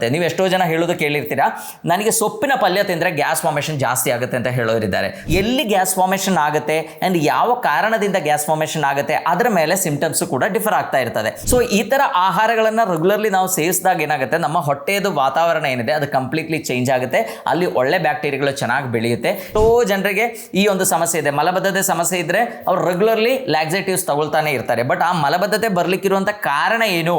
ನೀವು ಎಷ್ಟೋ ಜನ ಹೇಳೋದು ಕೇಳಿರ್ತೀರಾ, ನನಗೆ ಸೊಪ್ಪಿನ ಪಲ್ಯ ತಿಂದರೆ ಗ್ಯಾಸ್ ಫಾರ್ಮೇಷನ್ ಜಾಸ್ತಿ ಆಗುತ್ತೆ ಅಂತ ಹೇಳೋರಿದ್ದಾರೆ. ಎಲ್ಲಿ ಗ್ಯಾಸ್ ಫಾರ್ಮೇಷನ್ ಆಗುತ್ತೆ ಆ್ಯಂಡ್ ಯಾವ ಕಾರಣದಿಂದ ಗ್ಯಾಸ್ ಫಾರ್ಮೇಷನ್ ಆಗುತ್ತೆ ಅದರ ಮೇಲೆ ಸಿಂಪ್ಟಮ್ಸ್ ಕೂಡ ಡಿಫರ್ ಆಗ್ತಾ ಇರ್ತದೆ. ಸೊ ಈ ಥರ ಆಹಾರಗಳನ್ನು ರೆಗ್ಯುಲರ್ಲಿ ನಾವು ಸೇವಿಸಿದಾಗ ಏನಾಗುತ್ತೆ, ನಮ್ಮ ಹೊಟ್ಟೆಯದು ವಾತಾವರಣ ಏನಿದೆ ಅದು ಕಂಪ್ಲೀಟ್ಲಿ ಚೇಂಜ್ ಆಗುತ್ತೆ. ಅಲ್ಲಿ ಒಳ್ಳೆ ಬ್ಯಾಕ್ಟೀರಿಯಾಗಳು ಚೆನ್ನಾಗಿ ಬೆಳೆಯುತ್ತೆ. ಎಷ್ಟೋ ಜನರಿಗೆ ಈ ಒಂದು ಸಮಸ್ಯೆ ಇದೆ, ಮಲಬದ್ಧತೆ ಸಮಸ್ಯೆ ಇದ್ದರೆ ಅವ್ರು ರೆಗ್ಯುಲರ್ಲಿ ಲ್ಯಾಕ್ಸೇಟಿವ್ಸ್ ತಗೊಳ್ತಾನೆ ಇರ್ತಾರೆ. ಬಟ್ ಆ ಮಲಬದ್ಧತೆ ಬರಲಿಕ್ಕಿರುವಂಥ ಕಾರಣ ಏನು?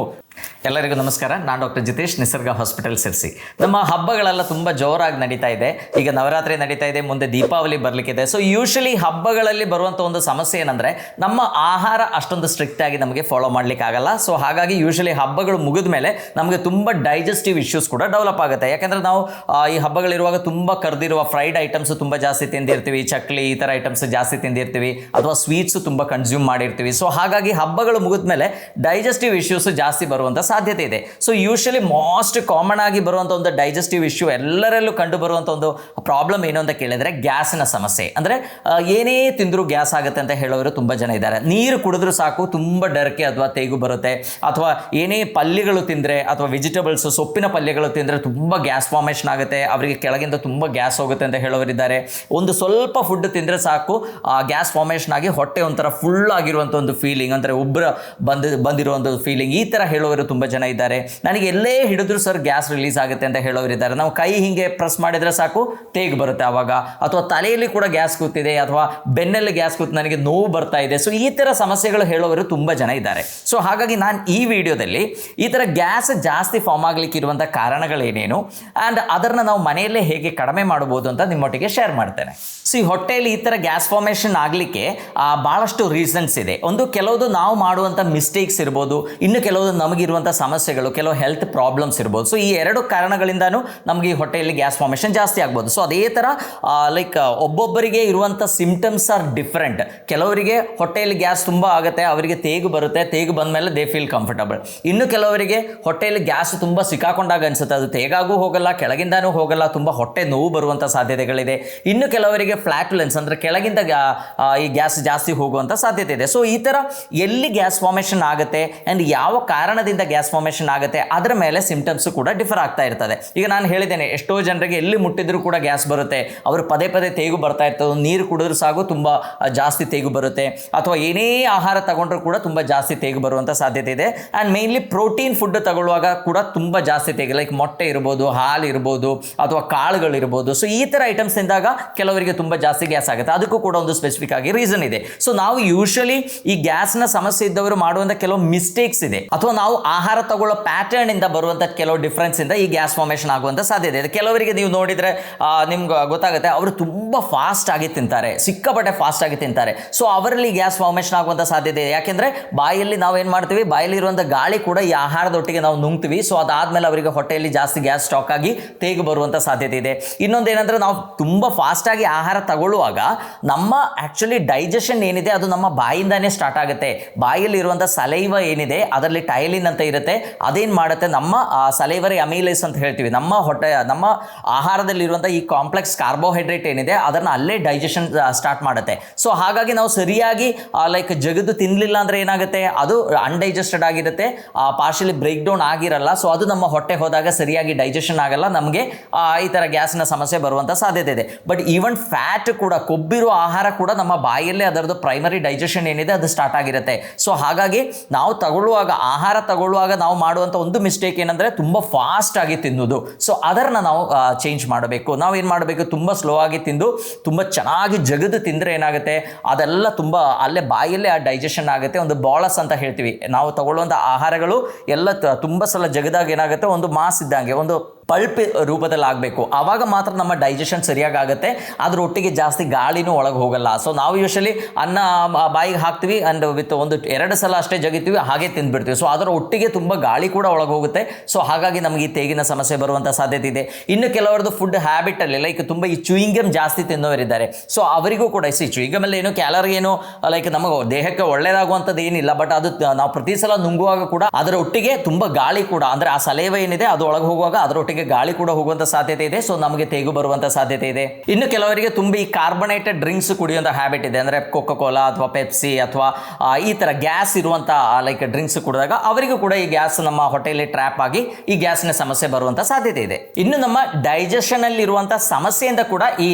ಎಲ್ಲರಿಗೂ ನಮಸ್ಕಾರ. ನಾನು ಡಾಕ್ಟರ್ ಜಿತೇಶ್, ನಿಸರ್ಗ ಹಾಸ್ಪಿಟಲ್ ಸಿರ್ಸಿ. ನಮ್ಮ ಹಬ್ಬಗಳೆಲ್ಲ ತುಂಬ ಜೋರಾಗಿ ನಡೀತಾ ಇದೆ. ಈಗ ನವರಾತ್ರಿ ನಡೀತಾ ಇದೆ, ಮುಂದೆ ದೀಪಾವಳಿ ಬರಲಿಕ್ಕಿದೆ. ಸೊ ಯೂಶಲಿ ಹಬ್ಬಗಳಲ್ಲಿ ಬರುವಂಥ ಒಂದು ಸಮಸ್ಯೆ ಏನಂದರೆ, ನಮ್ಮ ಆಹಾರ ಅಷ್ಟೊಂದು ಸ್ಟ್ರಿಕ್ಟ್ ಆಗಿ ನಮಗೆ ಫಾಲೋ ಮಾಡ್ಲಿಕ್ಕೆ ಆಗಲ್ಲ. ಸೊ ಹಾಗಾಗಿ ಯೂಶಲಿ ಹಬ್ಬಗಳು ಮುಗಿದ ಮೇಲೆ ನಮಗೆ ತುಂಬ ಡೈಜೆಸ್ಟಿವ್ ಇಶ್ಯೂಸ್ ಕೂಡ ಡೆವಲಪ್ ಆಗುತ್ತೆ. ಯಾಕೆಂದರೆ ನಾವು ಈ ಹಬ್ಬಗಳಿರುವಾಗ ತುಂಬ ಕರೆದಿರುವ ಫ್ರೈಡ್ ಐಟಮ್ಸ್ ತುಂಬ ಜಾಸ್ತಿ ತಿಂದಿರ್ತೀವಿ, ಚಕ್ಲಿ ಈ ಥರ ಐಟಮ್ಸ್ ಜಾಸ್ತಿ ತಿಂದಿರ್ತೀವಿ, ಅಥವಾ ಸ್ವೀಟ್ಸು ತುಂಬ ಕನ್ಸ್ಯೂಮ್ ಮಾಡಿರ್ತೀವಿ. ಸೊ ಹಾಗಾಗಿ ಹಬ್ಬಗಳು ಮುಗಿದ ಮೇಲೆ ಡೈಜೆಸ್ಟಿವ್ ಇಶ್ಯೂಸ್ ಜಾಸ್ತಿ ಬರುವಂಥ ಸಾಧ್ಯತೆ ಇದೆ. ಸೊ ಯೂಶಲಿ ಮೋಸ್ಟ್ ಕಾಮನ್ ಆಗಿ ಬರುವಂಥ ಒಂದು ಡೈಜೆಸ್ಟಿವ್ ಇಶ್ಯೂ, ಎಲ್ಲರಲ್ಲೂ ಕಂಡು ಬರುವಂಥ ಒಂದು ಪ್ರಾಬ್ಲಮ್ ಏನು ಅಂತ ಕೇಳಿದ್ರೆ ಗ್ಯಾಸ್ನ ಸಮಸ್ಯೆ. ಅಂದರೆ ಏನೇ ತಿಂದರೂ ಗ್ಯಾಸ್ ಆಗುತ್ತೆ ಅಂತ ಹೇಳೋರು ತುಂಬ ಜನ ಇದ್ದಾರೆ. ನೀರು ಕುಡಿದ್ರೂ ಸಾಕು ತುಂಬ ಡರಕೆ ಅಥವಾ ತೇಗು ಬರುತ್ತೆ, ಅಥವಾ ಏನೇ ಪಲ್ಯಗಳು ತಿಂದರೆ ಅಥವಾ ವೆಜಿಟೇಬಲ್ಸ್ ಸೊಪ್ಪಿನ ಪಲ್ಯಗಳು ತಿಂದರೆ ತುಂಬ ಗ್ಯಾಸ್ ಫಾರ್ಮೇಷನ್ ಆಗುತ್ತೆ, ಅವರಿಗೆ ಕೆಳಗಿಂದ ತುಂಬ ಗ್ಯಾಸ್ ಹೋಗುತ್ತೆ ಅಂತ ಹೇಳೋರಿದ್ದಾರೆ. ಒಂದು ಸ್ವಲ್ಪ ಫುಡ್ ತಿಂದರೆ ಸಾಕು ಗ್ಯಾಸ್ ಫಾರ್ಮೇಷನ್ ಆಗಿ ಹೊಟ್ಟೆ ಒಂಥರ ಫುಲ್ ಆಗಿರುವಂಥ ಒಂದು ಫೀಲಿಂಗ್, ಅಂದರೆ ಉಬ್ಬರ ಬಂದಿರುವಂಥ ಫೀಲಿಂಗ್, ಈ ಥರ ಹೇಳೋರು ತುಂಬ ಜನ ಇದ್ದಾರೆ. ನನಗೆ ಎಲ್ಲೇ ಹಿಡಿದ್ರು ಸರ್ ಗ್ಯಾಸ್ ರಿಲೀಸ್ ಆಗುತ್ತೆ ಅಂತ ಹೇಳೋರಿದ್ದಾರೆ. ನಾವು ಕೈ ಹಿಂಗೆ ಪ್ರೆಸ್ ಮಾಡಿದರೆ ಸಾಕು ತೇಗ್ ಬರುತ್ತೆ ಆವಾಗ, ಅಥವಾ ತಲೆಯಲ್ಲಿ ಕೂಡ ಗ್ಯಾಸ್ ಕೂತಿದೆ, ಅಥವಾ ಬೆನ್ನಲ್ಲಿ ಗ್ಯಾಸ್ ಕೂತು ನನಗೆ ನೋವು ಬರ್ತಾ ಇದೆ. ಸೊ ಈ ಥರ ಸಮಸ್ಯೆಗಳು ಹೇಳೋರು ತುಂಬ ಜನ ಇದ್ದಾರೆ. ಸೊ ಹಾಗಾಗಿ ನಾನು ಈ ವಿಡಿಯೋದಲ್ಲಿ ಈ ಥರ ಗ್ಯಾಸ್ ಜಾಸ್ತಿ ಫಾರ್ಮ್ ಆಗಲಿಕ್ಕೆ ಇರುವಂಥ ಕಾರಣಗಳೇನೇನು ಆ್ಯಂಡ್ ಅದನ್ನು ನಾವು ಮನೆಯಲ್ಲೇ ಹೇಗೆ ಕಡಿಮೆ ಮಾಡ್ಬೋದು ಅಂತ ನಿಮ್ಮೊಟ್ಟಿಗೆ ಶೇರ್ ಮಾಡ್ತೇನೆ. ಸೊ ಈ ಹೊಟ್ಟೆಯಲ್ಲಿ ಈ ಥರ ಗ್ಯಾಸ್ ಫಾರ್ಮೇಷನ್ ಆಗಲಿಕ್ಕೆ ಭಾಳಷ್ಟು ರೀಸನ್ಸ್ ಇದೆ. ಒಂದು ಕೆಲವುದು ನಾವು ಮಾಡುವಂಥ ಮಿಸ್ಟೇಕ್ಸ್ ಇರ್ಬೋದು, ಇನ್ನು ಕೆಲವುದು ನಮಗಿರುವಂಥ ಸಮಸ್ಯೆಗಳು, ಕೆಲವು ಹೆಲ್ತ್ ಪ್ರಾಬ್ಲಮ್ಸ್ ಇರ್ಬೋದು. ಸೊ ಈ ಎರಡು ಕಾರಣಗಳಿಂದನೂ ನಮಗೆ ಈ ಹೊಟ್ಟೆಯಲ್ಲಿ ಗ್ಯಾಸ್ ಫಾರ್ಮೇಷನ್ ಜಾಸ್ತಿ ಆಗ್ಬೋದು. ಸೊ ಅದೇ ಥರ ಒಬ್ಬೊಬ್ಬರಿಗೆ ಇರುವಂಥ ಸಿಂಪ್ಟಮ್ಸ್ ಆರ್ ಡಿಫ್ರೆಂಟ್. ಕೆಲವರಿಗೆ ಹೊಟ್ಟೆಯಲ್ಲಿ ಗ್ಯಾಸ್ ತುಂಬ ಆಗುತ್ತೆ, ಅವರಿಗೆ ತೇಗು ಬರುತ್ತೆ, ತೇಗು ಬಂದ ಮೇಲೆ ದೇ ಫೀಲ್ ಕಂಫರ್ಟಬಲ್. ಇನ್ನು ಕೆಲವರಿಗೆ ಹೊಟ್ಟೆಯಲ್ಲಿ ಗ್ಯಾಸ್ ತುಂಬ ಸಿಕ್ಕಾಕೊಂಡಾಗ ಅನಿಸುತ್ತೆ, ಅದು ತೇಗಾಗೂ ಹೋಗಲ್ಲ, ಕೆಳಗಿಂದನೂ ಹೋಗಲ್ಲ, ತುಂಬ ಹೊಟ್ಟೆ ನೋವು ಬರುವಂಥ ಸಾಧ್ಯತೆಗಳಿದೆ. ಇನ್ನು ಕೆಲವರಿಗೆ ಫ್ಲಾಟುಲೆನ್ಸ್ ಅಂದರೆ ಕೆಳಗಿಂದ ಈ ಗ್ಯಾಸ್ ಜಾಸ್ತಿ ಹೋಗುವಂಥ ಸಾಧ್ಯತೆ ಇದೆ. ಸೊ ಈ ಥರ ಎಲ್ಲಿ ಗ್ಯಾಸ್ ಫಾರ್ಮೇಷನ್ ಆಗುತ್ತೆ ಆ್ಯಂಡ್ ಯಾವ ಕಾರಣದಿಂದ ಗ್ಯಾಸ್ ಫಾರ್ಮೇಷನ್ ಆಗುತ್ತೆ ಅದರ ಮೇಲೆ ಸಿಂಪ್ಟಮ್ಸ್ ಕೂಡ ಡಿಫರ್ ಆಗ್ತಾ ಇರ್ತದೆ. ಈಗ ನಾನು ಹೇಳಿದ್ದೇನೆ, ಎಷ್ಟೋ ಜನರಿಗೆ ಎಲ್ಲಿ ಮುಟ್ಟಿದ್ರು ಕೂಡ ಗ್ಯಾಸ್ ಬರುತ್ತೆ, ಅವರು ಪದೇ ಪದೇ ತೇಗು ಬರ್ತಾ ಇರ್ತದೆ, ನೀರು ಕುಡಿದ್ರೂ ಸಾಕು ತುಂಬ ಜಾಸ್ತಿ ತೇಗು ಬರುತ್ತೆ, ಅಥವಾ ಏನೇ ಆಹಾರ ತಗೊಂಡ್ರೂ ಕೂಡ ತುಂಬ ಜಾಸ್ತಿ ತೇಗು ಬರುವಂಥ ಸಾಧ್ಯತೆ ಇದೆ. ಆ್ಯಂಡ್ ಮೇನ್ಲಿ ಪ್ರೋಟೀನ್ ಫುಡ್ ತಗೊಳ್ಳುವಾಗ ಕೂಡ ತುಂಬ ಜಾಸ್ತಿ ತೇಗು, ಲೈಕ್ ಮೊಟ್ಟೆ ಇರ್ಬೋದು, ಹಾಲು ಇರ್ಬೋದು, ಅಥವಾ ಕಾಳುಗಳಿರ್ಬೋದು. ಸೊ ಈ ಥರ ಐಟಮ್ಸ್ ತಿಂದಾಗ ಕೆಲವರಿಗೆ ತುಂಬ ಜಾಸ್ತಿ ಗ್ಯಾಸ್ ಆಗುತ್ತೆ. ಅದಕ್ಕೂ ಕೂಡ ಒಂದು ಸ್ಪೆಸಿಫಿಕ್ ಆಗಿ ರೀಸನ್ ಇದೆ. ಸೊ ನಾವು ಯೂಶಲಿ ಈ ಗ್ಯಾಸ್ನ ಸಮಸ್ಯೆ ಇದ್ದವರು ಮಾಡುವಂಥ ಕೆಲವು ಮಿಸ್ಟೇಕ್ಸ್ ಇದೆ, ಅಥವಾ ನಾವು ಆಹಾರ ತಗೊಳ್ಳೋ ಪ್ಯಾಟರ್ನ್ ಇಂದ ಬರುವಂಥ ಕೆಲವು ಡಿಫ್ರೆನ್ಸ್ ಇಂದ ಈ ಗ್ಯಾಸ್ ಫಾರ್ಮೇಷನ್ ಆಗುವಂಥ ಸಾಧ್ಯತೆ ಇದೆ. ಕೆಲವರಿಗೆ ನೀವು ನೋಡಿದರೆ ನಿಮ್ಗೆ ಗೊತ್ತಾಗುತ್ತೆ, ಅವರು ತುಂಬ ಫಾಸ್ಟ್ ಆಗಿ ತಿಂತಾರೆ, ಸಿಕ್ಕಾಪಟ್ಟೆ ಫಾಸ್ಟ್ ಆಗಿ ತಿಂತಾರೆ. ಸೊ ಅವರಲ್ಲಿ ಗ್ಯಾಸ್ ಫಾರ್ಮೇಷನ್ ಆಗುವಂಥ ಸಾಧ್ಯತೆ ಇದೆ. ಯಾಕೆಂದರೆ ಬಾಯಲ್ಲಿ ನಾವು ಏನು ಮಾಡ್ತೀವಿ, ಬಾಯಲ್ಲಿ ಇರುವಂಥ ಗಾಳಿ ಕೂಡ ಈ ಆಹಾರದೊಟ್ಟಿಗೆ ನಾವು ನುಂಗ್ತೀವಿ. ಸೊ ಅದಾದಮೇಲೆ ಅವರಿಗೆ ಹೊಟ್ಟೆಯಲ್ಲಿ ಜಾಸ್ತಿ ಗ್ಯಾಸ್ ಸ್ಟಾಕ್ ಆಗಿ ತೇಗು ಬರುವಂಥ ಸಾಧ್ಯತೆ ಇದೆ. ಇನ್ನೊಂದೇನೆಂದರೆ, ನಾವು ತುಂಬ ಫಾಸ್ಟಾಗಿ ಆಹಾರ ತಗೊಳ್ಳುವಾಗ ನಮ್ಮ ಆ್ಯಕ್ಚುಲಿ ಡೈಜೆಷನ್ ಏನಿದೆ ಅದು ನಮ್ಮ ಬಾಯಿಂದಾನೇ ಸ್ಟಾರ್ಟ್ ಆಗುತ್ತೆ. ಬಾಯಲ್ಲಿ ಇರುವಂಥ ಸಲೈವ ಏನಿದೆ ಅದರಲ್ಲಿ ಟೈಲಿನ್ ಅಂತ ಇರುತ್ತೆ, ಅದೇನು ಮಾಡುತ್ತೆ, ನಮ್ಮ ಸಲೈವರಿ ಅಮೈಲೇಸ್ ಅಂತ ಹೇಳ್ತೀವಿ, ನಮ್ಮ ಆಹಾರದಲ್ಲಿರುವಂಥ ಈ ಕಾಂಪ್ಲೆಕ್ಸ್ ಕಾರ್ಬೋಹೈಡ್ರೇಟ್ ಏನಿದೆ ಅದನ್ನು ಅಲ್ಲೇ ಡೈಜೆಷನ್ ಸ್ಟಾರ್ಟ್ ಮಾಡುತ್ತೆ. ಸೊ ಹಾಗಾಗಿ ನಾವು ಸರಿಯಾಗಿ ಜಗದು ತಿನ್ನಲಿಲ್ಲ ಅಂದರೆ ಏನಾಗುತ್ತೆ, ಅದು ಅನ್ಡೈಜೆಸ್ಟೆಡ್ ಆಗಿರುತ್ತೆ, ಪಾರ್ಷಿಯಲಿ ಬ್ರೇಕ್ ಡೌನ್ ಆಗಿರಲ್ಲ. ಸೊ ಅದು ನಮ್ಮ ಹೊಟ್ಟೆ ಹೋದಾಗ ಸರಿಯಾಗಿ ಡೈಜೆಷನ್ ಆಗಲ್ಲ, ನಮಗೆ ಈ ಥರ ಗ್ಯಾಸ್ನ ಸಮಸ್ಯೆ ಬರುವಂಥ ಸಾಧ್ಯತೆ ಇದೆ. ಬಟ್ ಈವನ್ ಫ್ಯಾಟ್ ಕೂಡ, ಕೊಬ್ಬಿರುವ ಆಹಾರ ಕೂಡ ನಮ್ಮ ಬಾಯಲ್ಲೇ ಅದರದ್ದು ಪ್ರೈಮರಿ ಡೈಜೆಷನ್ ಏನಿದೆ ಅದು ಸ್ಟಾರ್ಟ್ ಆಗಿರುತ್ತೆ. ಸೊ ಹಾಗಾಗಿ ನಾವು ಆಹಾರ ತಗೊಳ್ಳುವಾಗ ನಾವು ಮಾಡುವಂಥ ಒಂದು ಮಿಸ್ಟೇಕ್ ಏನಂದರೆ ತುಂಬ ಫಾಸ್ಟ್ ಆಗಿ ತಿನ್ನೋದು. ಸೊ ಅದನ್ನು ನಾವು ಚೇಂಜ್ ಮಾಡಬೇಕು. ನಾವು ಏನು ಮಾಡಬೇಕು, ತುಂಬ ಸ್ಲೋ ಆಗಿ ತಿಂದು ತುಂಬ ಚೆನ್ನಾಗಿ ಜಗದು ತಿಂದರೆ ಏನಾಗುತ್ತೆ, ಅದೆಲ್ಲ ತುಂಬ ಅಲ್ಲೇ ಬಾಯಲ್ಲೇ ಆ ಡೈಜೆಷನ್ ಆಗುತ್ತೆ. ಒಂದು ಬಾಳಸ್ ಅಂತ ಹೇಳ್ತೀವಿ, ನಾವು ತಗೊಳ್ಳುವಂಥ ಆಹಾರಗಳು ಎಲ್ಲ ತುಂಬ ಸಲ ಜಗದಾಗ ಏನಾಗುತ್ತೆ, ಒಂದು ಮಾಸ್ ಇದ್ದಂಗೆ, ಒಂದು ಪಲ್ಪ್ ರೂಪದಲ್ಲಿ ಆಗಬೇಕು. ಆವಾಗ ಮಾತ್ರ ನಮ್ಮ ಡೈಜೆಷನ್ ಸರಿಯಾಗಿ ಆಗುತ್ತೆ, ಅದರೊಟ್ಟಿಗೆ ಜಾಸ್ತಿ ಗಾಳಿನೂ ಒಳಗೆ ಹೋಗಲ್ಲ. ಸೊ ನಾವು ಯೂಶಲಿ ಅನ್ನ ಬಾಯಿಗೆ ಹಾಕ್ತೀವಿ ಆ್ಯಂಡ್ ವಿತ್ ಒಂದು 2 ಸಲ ಅಷ್ಟೇ ಜಗಿತೀವಿ, ಹಾಗೆ ತಿಂದ್ಬಿಡ್ತೀವಿ. ಸೊ ಅದರ ಒಟ್ಟಿಗೆ ತುಂಬ ಗಾಳಿ ಕೂಡ ಒಳಗೆ ಹೋಗುತ್ತೆ. ಸೊ ಹಾಗಾಗಿ ನಮಗೆ ಈ ತೇಗಿನ ಸಮಸ್ಯೆ ಬರುವಂಥ ಸಾಧ್ಯತೆ ಇದೆ. ಇನ್ನು ಕೆಲವರದ್ದು ಫುಡ್ ಹ್ಯಾಬಿಟಲ್ಲಿ ಲೈಕ್ ತುಂಬ ಈ ಚೂಯಿಂಗಮ್ ಜಾಸ್ತಿ ತಿನ್ನೋರಿದ್ದಾರೆ. ಸೊ ಅವರಿಗೂ ಕೂಡ ಚೂಯಿಂಗಮಲ್ಲಿ ಏನು ಕ್ಯಾಲರಿ ಏನು ಲೈಕ್ ನಮಗೆ ದೇಹಕ್ಕೆ ಒಳ್ಳೆಯದಾಗುವಂಥದ್ದು ಏನಿಲ್ಲ, ಬಟ್ ಅದು ನಾವು ಪ್ರತಿ ಸಲ ನುಂಗುವಾಗ ಕೂಡ ಅದರ ಒಟ್ಟಿಗೆ ತುಂಬ ಗಾಳಿ ಕೂಡ, ಅಂದರೆ ಆ ಸಲೇವ ಏನಿದೆ ಅದು ಒಳಗೆ ಹೋಗುವಾಗ ಅದರೊಟ್ಟಿಗೆ ಕೆಲವರಿಗೆ ಗಾಳಿ ಕೂಡ ಹೋಗುವಂಥ ಸಾಧ್ಯತೆ ಇದೆ, ಸೊ ನಮಗೆ ತೇಗು ಬರುವಂಥ ಸಾಧ್ಯತೆ ಇದೆ. ಇನ್ನು ಕೆಲವರಿಗೆ ತುಂಬ ಈ ಕಾರ್ಬನೇಟೆಡ್ ಡ್ರಿಂಕ್ಸ್ ಕುಡಿಯುವಂಥ ಹ್ಯಾಬಿಟ್ ಇದೆ, ಅಂದರೆ ಕೋಕೋ ಕೋಲಾ ಅಥವಾ ಪೆಪ್ಸಿ ಅಥವಾ ಈ ಥರ ಗ್ಯಾಸ್ ಇರುವಂಥ ಲೈಕ್ ಡ್ರಿಂಕ್ಸ್ ಕುಡಿದಾಗ ಅವರಿಗೂ ಕೂಡ ಈ ಗ್ಯಾಸ್ ನಮ್ಮ ಹೊಟ್ಟೆಯಲ್ಲಿ ಟ್ರ್ಯಾಪ್ ಆಗಿ ಈ ಗ್ಯಾಸ್ನ ಸಮಸ್ಯೆ ಬರುವಂಥ ಸಾಧ್ಯತೆ ಇದೆ. ಇನ್ನು ನಮ್ಮ ಡೈಜೆಷನ್ ಅಲ್ಲಿ ಇರುವಂಥ ಸಮಸ್ಯೆಯಿಂದ ಕೂಡ ಈ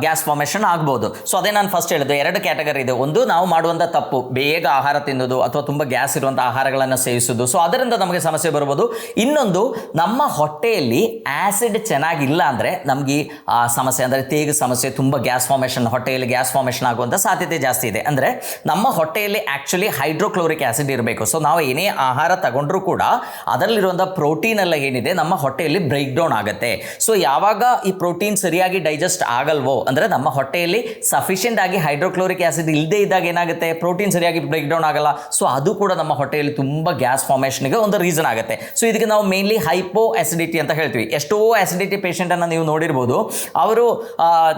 ಗ್ಯಾಸ್ ಫಾರ್ಮೇಷನ್ ಆಗ್ಬೋದು. ಸೊ ಅದೇ ನಾನು ಫಸ್ಟ್ ಹೇಳಿದೆ, 2 ಕ್ಯಾಟಗರಿ ಇದೆ. ಒಂದು, ನಾವು ಮಾಡುವಂಥ ತಪ್ಪು, ಬೇಗ ಆಹಾರ ತಿನ್ನೋದು ಅಥವಾ ತುಂಬ ಗ್ಯಾಸ್ ಇರುವಂಥ ಆಹಾರಗಳನ್ನು ಸೇವಿಸೋದು, ಸೊ ಅದರಿಂದ ನಮಗೆ ಸಮಸ್ಯೆ ಬರ್ಬೋದು. ಇನ್ನೊಂದು, ನಮ್ಮ ಹೊಟ್ಟೆಯಲ್ಲಿ ಆಸಿಡ್ ಚೆನ್ನಾಗಿಲ್ಲ ಅಂದರೆ ನಮಗೆ ಸಮಸ್ಯೆ, ಅಂದರೆ ತೇಗು ಸಮಸ್ಯೆ, ತುಂಬ ಗ್ಯಾಸ್ ಫಾರ್ಮೇಷನ್, ಹೊಟ್ಟೆಯಲ್ಲಿ ಗ್ಯಾಸ್ ಫಾರ್ಮೇಷನ್ ಆಗುವಂಥ ಸಾಧ್ಯತೆ ಜಾಸ್ತಿ ಇದೆ. ಅಂದರೆ ನಮ್ಮ ಹೊಟ್ಟೆಯಲ್ಲಿ ಆ್ಯಕ್ಚುಲಿ ಹೈಡ್ರೋಕ್ಲೋರಿಕ್ ಆಸಿಡ್ ಇರಬೇಕು. ಸೊ ನಾವು ಏನೇ ಆಹಾರ ತಗೊಂಡ್ರೂ ಕೂಡ ಅದರಲ್ಲಿರುವಂಥ ಪ್ರೋಟೀನ್ ಎಲ್ಲ ಏನಿದೆ ನಮ್ಮ ಹೊಟ್ಟೆಯಲ್ಲಿ ಬ್ರೇಕ್ ಡೌನ್ ಆಗುತ್ತೆ. ಸೊ ಯಾವಾಗ ಈ ಪ್ರೋಟೀನ್ ಸರಿಯಾಗಿ ಡೈಜೆಸ್ಟ್ ಆಗಲ್ವೋ, ಅಂದರೆ ನಮ್ಮ ಹೊಟ್ಟೆಯಲ್ಲಿ ಸಫಿಷಿಯೆಂಟ್ ಆಗಿ ಹೈಡ್ರೋಕ್ಲೋರಿಕ್ ಆಸಿಡ್ ಇಲ್ಲದೆ ಇದ್ದಾಗ ಏನಾಗುತ್ತೆ, ಪ್ರೋಟೀನ್ ಸರಿಯಾಗಿ ಬ್ರೇಕ್ ಡೌನ್ ಆಗಲ್ಲ. ಸೊ ಅದು ಕೂಡ ನಮ್ಮ ಹೊಟ್ಟೆಯಲ್ಲಿ ತುಂಬ ಗ್ಯಾಸ್ ಫಾರ್ಮೇಷನ್ಗೆ ಒಂದು ರೀಸನ್ ಆಗುತ್ತೆ. ಸೊ ಇದಕ್ಕೆ ನಾವು ಮೇನ್ಲಿ ಹೈಪೋ ಆಸಿಡಿಟಿ ಅಂತ ಹೇಳ್ತೀವಿ. ಎಷ್ಟೋ ಆಸಿಡಿಟಿ ಪೇಷಂಟನ್ನು ನೀವು ನೋಡಿರ್ಬೋದು, ಅವರು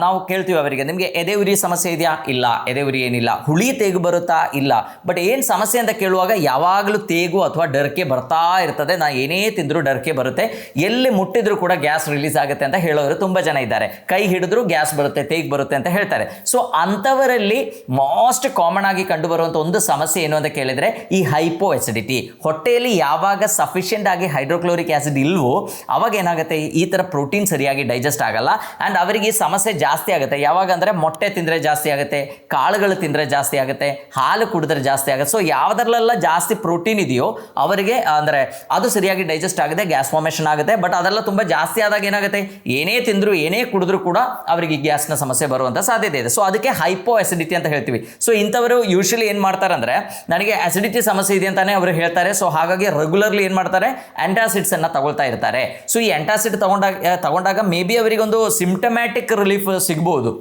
ನಾವು ಕೇಳ್ತೀವಿ ಅವರಿಗೆ, ನಿಮಗೆ ಎದೆ ಉರಿ ಸಮಸ್ಯೆ ಇದೆಯಾ? ಇಲ್ಲ, ಎದೆ ಉರಿ ಏನಿಲ್ಲ. ಹುಳಿ ತೇಗು ಬರುತ್ತಾ? ಇಲ್ಲ. ಬಟ್ ಏನು ಸಮಸ್ಯೆ ಅಂತ ಕೇಳುವಾಗ ಯಾವಾಗಲೂ ತೇಗು ಅಥವಾ ಡರ್ಕೆ ಬರ್ತಾ ಇರ್ತದೆ, ನಾ ಏನೇ ತಿಂದರೂ ಡರ್ಕೆ ಬರುತ್ತೆ, ಎಲ್ಲಿ ಮುಟ್ಟಿದ್ರು ಕೂಡ ಗ್ಯಾಸ್ ರಿಲೀಸ್ ಆಗುತ್ತೆ ಅಂತ ಹೇಳೋರು ತುಂಬ ಜನ ಇದ್ದಾರೆ. ಕೈ ಹಿಡಿದ್ರು ಗ್ಯಾಸ್ ಬರುತ್ತೆ, ತೇಗು ಬರುತ್ತೆ ಅಂತ ಹೇಳ್ತಾರೆ. ಸೊ ಅಂಥವರಲ್ಲಿ ಮೋಸ್ಟ್ ಕಾಮನ್ ಆಗಿ ಕಂಡುಬರುವಂಥ ಒಂದು ಸಮಸ್ಯೆ ಏನು ಅಂತ ಕೇಳಿದರೆ ಈ ಹೈಪೋ ಆಸಿಡಿಟಿ. ಹೊಟ್ಟೆಯಲ್ಲಿ ಯಾವಾಗ ಸಫಿಷಿಯೆಂಟ್ ಆಗಿ ಹೈಡ್ರೋಕ್ಲೋರಿಕ್ ಆಸಿಡ್ ಇಲ್ವೋ ಅವಾಗ ಏನಾಗುತ್ತೆ, ಈ ಥರ ಪ್ರೋಟೀನ್ ಸರಿಯಾಗಿ ಡೈಜೆಸ್ಟ್ ಆಗಲ್ಲ ಆ್ಯಂಡ್ ಅವರಿಗೆ ಈ ಸಮಸ್ಯೆ ಜಾಸ್ತಿ ಆಗುತ್ತೆ. ಯಾವಾಗ ಅಂದರೆ ಮೊಟ್ಟೆ ತಿಂದರೆ ಜಾಸ್ತಿ ಆಗುತ್ತೆ, ಕಾಳುಗಳು ತಿಂದರೆ ಜಾಸ್ತಿ ಆಗುತ್ತೆ, ಹಾಲು ಕುಡಿದ್ರೆ ಜಾಸ್ತಿ ಆಗುತ್ತೆ. ಸೊ ಯಾವುದರಲ್ಲೆಲ್ಲ ಜಾಸ್ತಿ ಪ್ರೋಟೀನ್ ಇದೆಯೋ ಅವರಿಗೆ ಅಂದರೆ ಅದು ಸರಿಯಾಗಿ ಡೈಜೆಸ್ಟ್ ಆಗುತ್ತೆ, ಗ್ಯಾಸ್ ಫಾರ್ಮೇಷನ್ ಆಗುತ್ತೆ. ಬಟ್ ಅದೆಲ್ಲ ತುಂಬ ಜಾಸ್ತಿ ಆದಾಗ ಏನಾಗುತ್ತೆ, ಏನೇ ತಿಂದರೂ ಏನೇ ಕುಡಿದ್ರೂ ಕೂಡ ಅವರಿಗೆ ಗ್ಯಾಸ್ನ ಸಮಸ್ಯೆ ಬರುವಂಥ ಸಾಧ್ಯತೆ ಇದೆ. ಸೊ ಅದಕ್ಕೆ ಹೈಪೋ ಆಸಿಡಿಟಿ ಅಂತ ಹೇಳ್ತೀವಿ. ಸೊ ಇಂಥವರು ಯೂಶಲಿ ಏನು ಮಾಡ್ತಾರೆ ಅಂದರೆ, ನನಗೆ ಆಸಿಡಿಟಿ ಸಮಸ್ಯೆ ಇದೆ ಅಂತಾನೆ ಅವರು ಹೇಳ್ತಾರೆ. ಸೊ ಹಾಗಾಗಿ ರೆಗ್ಯುಲರ್ಲಿ ಏನು ಮಾಡ್ತಾರೆ, ಆಂಟಾಸಿಡ್ಸ್ ಅನ್ನು ತಗೊಳ್ತಾ ಇರ್ತಾರೆ. ಸೊ ಈ ಆಂಟಾಸಿಡ್ ತಗೊಂಡಾಗ ಮೇ ಬಿ ಅವರಿಗೊಂದು ಸಿಂಪ್ಟಮ್ಯಾಟಿಕ್ ರಿಲೀಫ್ ಸಿಗ್ಬೋದು.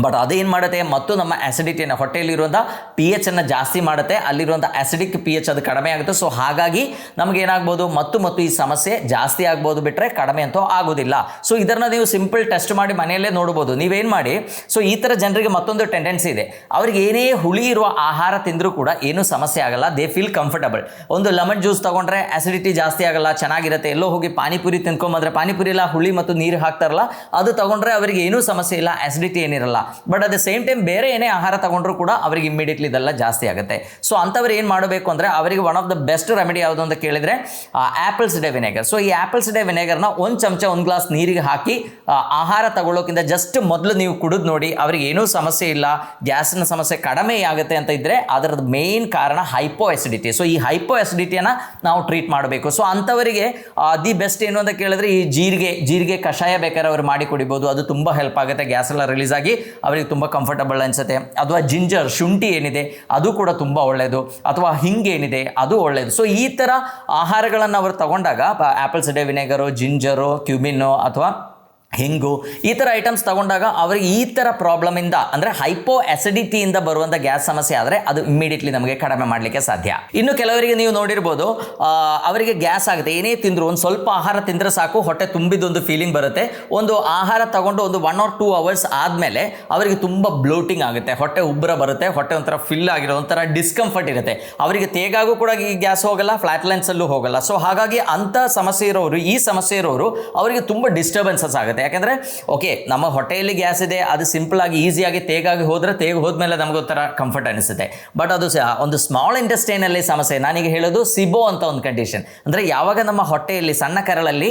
ಬಟ್ ಅದೇನು ಮಾಡುತ್ತೆ, ಮತ್ತು ನಮ್ಮ ಆ್ಯಸಿಡಿಟಿಯನ್ನು, ಹೊಟ್ಟೆಯಲ್ಲಿರುವಂಥ ಪಿ ಎಚ್ ಅನ್ನು ಜಾಸ್ತಿ ಮಾಡುತ್ತೆ, ಅಲ್ಲಿರುವಂಥ ಆ್ಯಸಿಡಿಕ್ ಪಿ ಎಚ್ ಅದು ಕಡಿಮೆ ಆಗುತ್ತೆ. ಸೊ ಹಾಗಾಗಿ ನಮಗೇನಾಗ್ಬೋದು, ಮತ್ತು ಈ ಸಮಸ್ಯೆ ಜಾಸ್ತಿ ಆಗ್ಬೋದು, ಬಿಟ್ಟರೆ ಕಡಿಮೆ ಅಂತೂ ಆಗೋದಿಲ್ಲ. ಸೊ ಇದನ್ನು ನೀವು ಸಿಂಪಲ್ ಟೆಸ್ಟ್ ಮಾಡಿ ಮನೆಯಲ್ಲೇ ನೋಡ್ಬೋದು. ನೀವೇನು ಮಾಡಿ, ಸೊ ಈ ಥರ ಜನರಿಗೆ ಮತ್ತೊಂದು ಟೆಂಡೆನ್ಸಿ ಇದೆ, ಅವ್ರಿಗೆ ಏನೇ ಹುಳಿ ಇರುವ ಆಹಾರ ತಿಂದರೂ ಕೂಡ ಏನೂ ಸಮಸ್ಯೆ ಆಗಲ್ಲ, ದೇ ಫೀಲ್ ಕಂಫರ್ಟಬಲ್. ಒಂದು ಲೆಮನ್ ಜ್ಯೂಸ್ ತೊಗೊಂಡ್ರೆ ಆ್ಯಸಿಡಿಟಿ ಜಾಸ್ತಿ ಆಗಲ್ಲ, ಚೆನ್ನಾಗಿರುತ್ತೆ. ಎಲ್ಲೋ ಹೋಗಿ ಪಾನಿಪುರಿ ತಿನ್ಕೊಂಬಂದ್ರೆ, ಪಾನಿಪುರಿ ಎಲ್ಲ ಹುಳಿ ಮತ್ತು ನೀರು ಹಾಕ್ತಾರಲ್ಲ, ಅದು ತೊಗೊಂಡ್ರೆ ಅವರಿಗೆ ಏನೂ ಸಮಸ್ಯೆ ಇಲ್ಲ, ಆ್ಯಸಿಡಿಟಿ ಏನಿರಲ್ಲ. But at the same time ಬೇರೆ ಏನೇ ಆಹಾರ ತಗೊಂಡ್ರು ಕೂಡ ಅವರಿಗೆ ಇಮಿಡಿಯೇಟ್ಲಿ ಇದೆಲ್ಲ ಜಾಸ್ತಿ ಆಗುತ್ತೆ. ಸೊ ಅಂಥವ್ರು ಏನು ಮಾಡಬೇಕು ಅಂದರೆ, ಅವರಿಗೆ one of the best remedy ಯಾವುದು ಅಂತ ಕೇಳಿದರೆ ಆ್ಯಪಲ್ ಸಿಡೆ ವಿನೆಗರ್. ಸೊ ಈ ಆ್ಯಪಲ್ ಸಿಡೆ ವಿನೆಗರ್ನ 1 ಚಮಚ 1 ಗ್ಲಾಸ್ ನೀರಿಗೆ ಹಾಕಿ ಆಹಾರ ತಗೊಳ್ಳೋಕ್ಕಿಂತ ಜಸ್ಟ್ ಮೊದಲು ನೀವು ಕುಡಿದು ನೋಡಿ, ಅವರಿಗೆ ಏನೂ ಸಮಸ್ಯೆ ಇಲ್ಲ, ಗ್ಯಾಸಿನ ಸಮಸ್ಯೆ ಕಡಿಮೆ ಆಗುತ್ತೆ ಅಂತ ಇದ್ದರೆ ಅದರದ್ದು ಮೇನ್ ಕಾರಣ ಹೈಪೋ ಆಸಿಡಿಟಿ. ಸೊ ಈ ಹೈಪೋ ಆಸಿಡಿಟಿಯನ್ನು ನಾವು ಟ್ರೀಟ್ ಮಾಡಬೇಕು. ಸೊ ಅಂಥವರಿಗೆ ದಿ ಬೆಸ್ಟ್ ಏನು ಅಂತ ಕೇಳಿದ್ರೆ, ಈ ಜೀರಿಗೆ ಕಷಾಯ ಬೇಕಾದ್ರೆ ಅವರು ಮಾಡಿ ಕುಡಿಬೋದು, ಅದು ತುಂಬ ಹೆಲ್ಪ್ ಆಗುತ್ತೆ, ಗ್ಯಾಸ್ ಎಲ್ಲ ರಿಲೀಸ್ ಆಗಿ ಅವರಿಗೆ ತುಂಬ ಕಂಫರ್ಟಬಲ್ ಅನಿಸುತ್ತೆ. ಅಥವಾ ಜಿಂಜರ್, ಶುಂಠಿ ಏನಿದೆ ಅದು ಕೂಡ ತುಂಬ ಒಳ್ಳೆಯದು, ಅಥವಾ ಹಿಂಗೇನಿದೆ ಅದು ಒಳ್ಳೆಯದು. ಸೊ ಈ ಥರ ಆಹಾರಗಳನ್ನು ಅವರು ತಗೊಂಡಾಗ ಆ್ಯಪಲ್ ಸಿಡೆ ವಿನೆಗರು, ಜಿಂಜರು, ಕ್ಯುಮಿನ್ನು ಅಥವಾ ಹಿಂಗು ಈ ಥರ ಐಟಮ್ಸ್ ತಗೊಂಡಾಗ ಅವರಿಗೆ ಈ ಥರ ಪ್ರಾಬ್ಲಮಿಂದ, ಅಂದರೆ ಹೈಪೋ ಆಸಿಡಿಟಿಯಿಂದ ಬರುವಂಥ ಗ್ಯಾಸ್ ಸಮಸ್ಯೆ ಆದರೆ ಅದು ಇಮ್ಮಿಡಿಯೇಟ್ಲಿ ನಮಗೆ ಕಡಿಮೆ ಮಾಡಲಿಕ್ಕೆ ಸಾಧ್ಯ. ಇನ್ನು ಕೆಲವರಿಗೆ ನೀವು ನೋಡಿರ್ಬೋದು, ಅವರಿಗೆ ಗ್ಯಾಸ್ ಆಗುತ್ತೆ, ಏನೇ ತಿಂದರೂ ಒಂದು ಸ್ವಲ್ಪ ಆಹಾರ ತಿಂದರೆ ಸಾಕು ಹೊಟ್ಟೆ ತುಂಬಿದೊಂದು ಫೀಲಿಂಗ್ ಬರುತ್ತೆ. ಒಂದು ಆಹಾರ ತಗೊಂಡು ಒಂದು 1 or 2 hours ಆದಮೇಲೆ ಅವರಿಗೆ ತುಂಬ ಬ್ಲೋಟಿಂಗ್ ಆಗುತ್ತೆ, ಹೊಟ್ಟೆ ಉಬ್ಬರ ಬರುತ್ತೆ, ಹೊಟ್ಟೆ ಒಂಥರ ಫಿಲ್ ಆಗಿರೋ ಒಂಥರ ಡಿಸ್ಕಂಫರ್ಟ್ ಇರುತ್ತೆ. ಅವರಿಗೆ ತೇಗಾಗೂ ಕೂಡ ಈ ಗ್ಯಾಸ್ ಹೋಗಲ್ಲ, ಫ್ಲಾಟ್ಲೆನ್ಸಲ್ಲೂ ಹೋಗಲ್ಲ. ಸೊ ಹಾಗಾಗಿ ಅಂಥ ಸಮಸ್ಯೆ ಇರೋರು, ಈ ಸಮಸ್ಯೆ ಇರೋರು ಅವರಿಗೆ ತುಂಬ ಡಿಸ್ಟರ್ಬೆನ್ಸಸ್ ಆಗುತ್ತೆ. ಯಾಕೆಂದರೆ ಓಕೆ, ನಮ್ಮ ಹೊಟ್ಟೆಯಲ್ಲಿ ಗ್ಯಾಸ್ ಇದೆ, ಅದು ಸಿಂಪಲ್ ಆಗಿ ಈಸಿಯಾಗಿ ತೇಗಾಗಿ ಹೋದರೆ, ತೇಗು ಹೋದ್ಮೇಲೆ ನಮಗೊಂಥರ ಕಂಫರ್ಟ್ ಅನಿಸುತ್ತೆ. ಬಟ್ ಅದು ಒಂದು ಸ್ಮಾಲ್ ಇಂಟೆಸ್ಟೈನಲ್ಲಿ ಸಮಸ್ಯೆ. ನಾನೀಗ ಹೇಳೋದು ಸಿಬೋ ಅಂತ ಒಂದು ಕಂಡೀಷನ್. ಅಂದರೆ ಯಾವಾಗ ನಮ್ಮ ಹೊಟ್ಟೆಯಲ್ಲಿ ಸಣ್ಣ ಕರಳಲ್ಲಿ